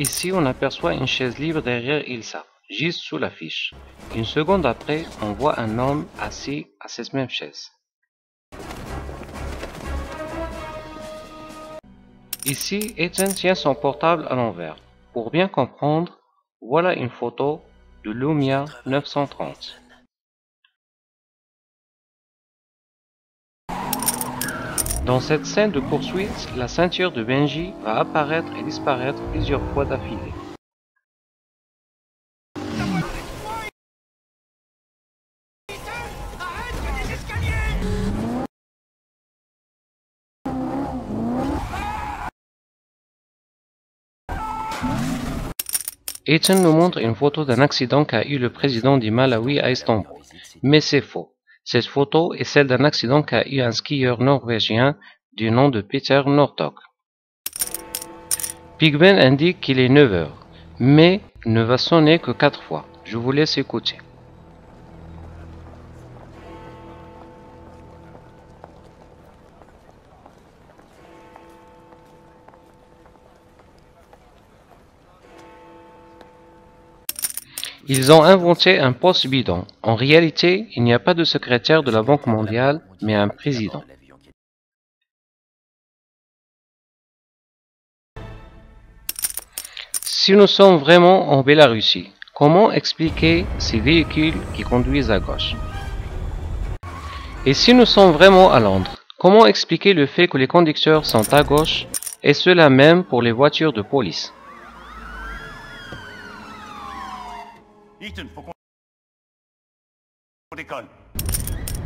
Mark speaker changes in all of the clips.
Speaker 1: Ici, on aperçoit une chaise libre derrière Ilsa, juste sous l'affiche. Une seconde après, on voit un homme assis à cette même chaise. Ici, Ethan tient son portable à l'envers. Pour bien comprendre, voilà une photo de Lumia 930. Dans cette scène de poursuite, la ceinture de Benji va apparaître et disparaître plusieurs fois d'affilée. Ethan nous montre une photo d'un accident qu'a eu le président du Malawi à Istanbul. Mais c'est faux. Cette photo est celle d'un accident qu'a eu un skieur norvégien du nom de Peter Northug. Pigman indique qu'il est 9 heures, mais ne va sonner que 4 fois. Je vous laisse écouter. Ils ont inventé un poste bidon. En réalité, il n'y a pas de secrétaire de la Banque mondiale, mais un président. Si nous sommes vraiment en Biélorussie, comment expliquer ces véhicules qui conduisent à gauche? Et si nous sommes vraiment à Londres, comment expliquer le fait que les conducteurs sont à gauche, et cela même pour les voitures de police?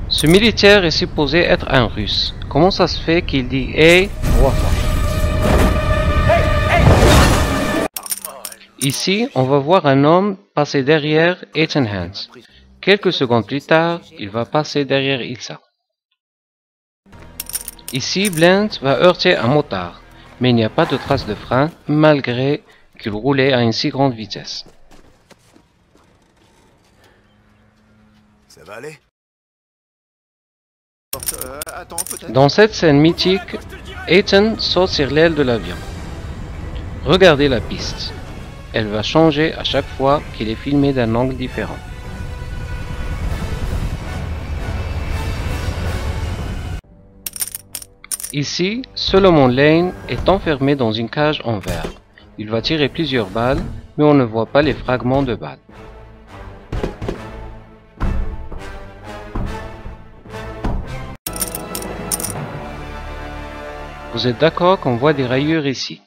Speaker 1: Ce militaire est supposé être un Russe. Comment ça se fait qu'il dit « Hey » 3 fois? Ici, on va voir un homme passer derrière Ethan Hans. Quelques secondes plus tard, il va passer derrière Ilsa. Ici, Blend va heurter un motard, mais il n'y a pas de trace de frein malgré qu'il roulait à une si grande vitesse.
Speaker 2: Ça va aller?
Speaker 1: Dans cette scène mythique, Ethan saute sur l'aile de l'avion. Regardez la piste. Elle va changer à chaque fois qu'il est filmé d'un angle différent. Ici, Solomon Lane est enfermé dans une cage en verre. Il va tirer plusieurs balles, mais on ne voit pas les fragments de balles. Vous êtes d'accord qu'on voit des rayures ici?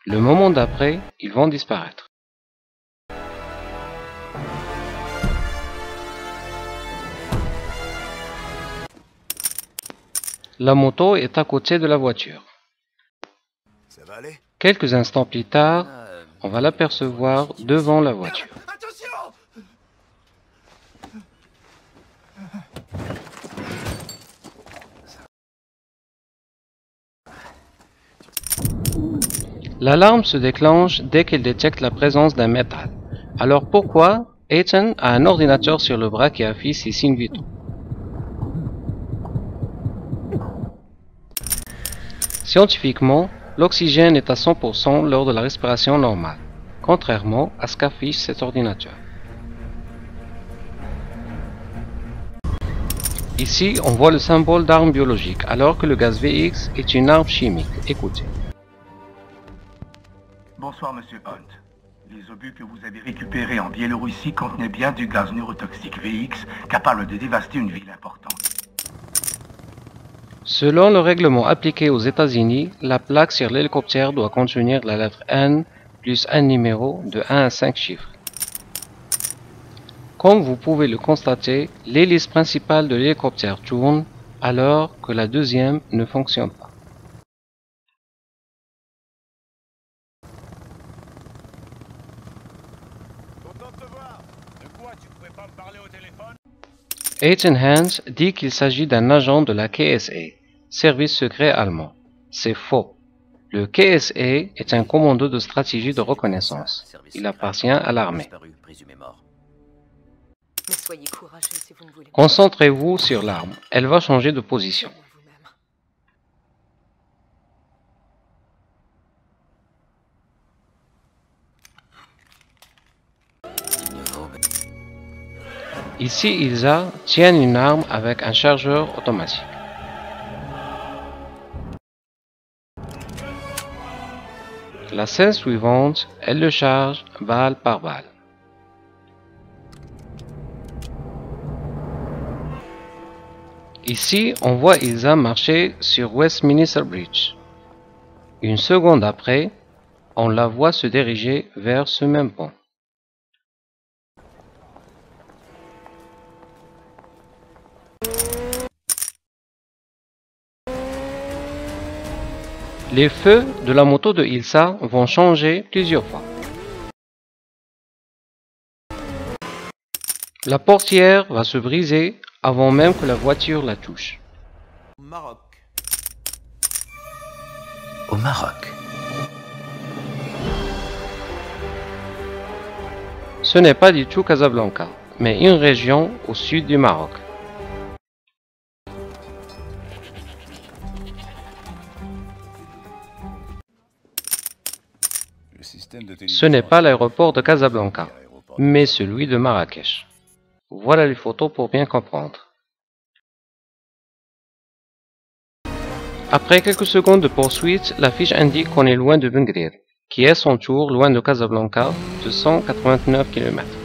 Speaker 1: Le moment d'après, ils vont disparaître. La moto est à côté de la voiture.
Speaker 2: Ça va aller?
Speaker 1: Quelques instants plus tard, on va l'apercevoir devant la voiture.
Speaker 2: Attention!
Speaker 1: L'alarme se déclenche dès qu'elle détecte la présence d'un métal. Alors pourquoi Ethan a un ordinateur sur le bras qui affiche ses signes vitaux? Scientifiquement, l'oxygène est à 100% lors de la respiration normale, contrairement à ce qu'affiche cet ordinateur. Ici, on voit le symbole d'arme biologique, alors que le gaz VX est une arme chimique. Écoutez.
Speaker 3: Bonsoir, Monsieur Hunt. Les obus que vous avez récupérés en Biélorussie contenaient bien du gaz neurotoxique VX, capable de dévaster une ville importante.
Speaker 1: Selon le règlement appliqué aux États-Unis, la plaque sur l'hélicoptère doit contenir la lettre N plus un numéro de 1 à 5 chiffres. Comme vous pouvez le constater, l'hélice principale de l'hélicoptère tourne alors que la deuxième ne fonctionne pas. Ethan Hans dit qu'il s'agit d'un agent de la KSA, service secret allemand. C'est faux. Le KSA est un commando de stratégie de reconnaissance. Il appartient à l'armée. Concentrez-vous sur l'arme. Elle va changer de position. Ici, Ilsa tient une arme avec un chargeur automatique. La scène suivante, elle le charge balle par balle. Ici, on voit Ilsa marcher sur Westminster Bridge. Une seconde après, on la voit se diriger vers ce même pont. Les feux de la moto de Ilsa vont changer plusieurs fois. La portière va se briser avant même que la voiture la touche.
Speaker 2: Maroc.
Speaker 4: Au Maroc.
Speaker 1: Ce n'est pas du tout Casablanca, mais une région au sud du Maroc. Ce n'est pas l'aéroport de Casablanca, mais celui de Marrakech. Voilà les photos pour bien comprendre. Après quelques secondes de poursuite, l'affiche indique qu'on est loin de Bengrir, qui est à son tour loin de Casablanca de 189 km.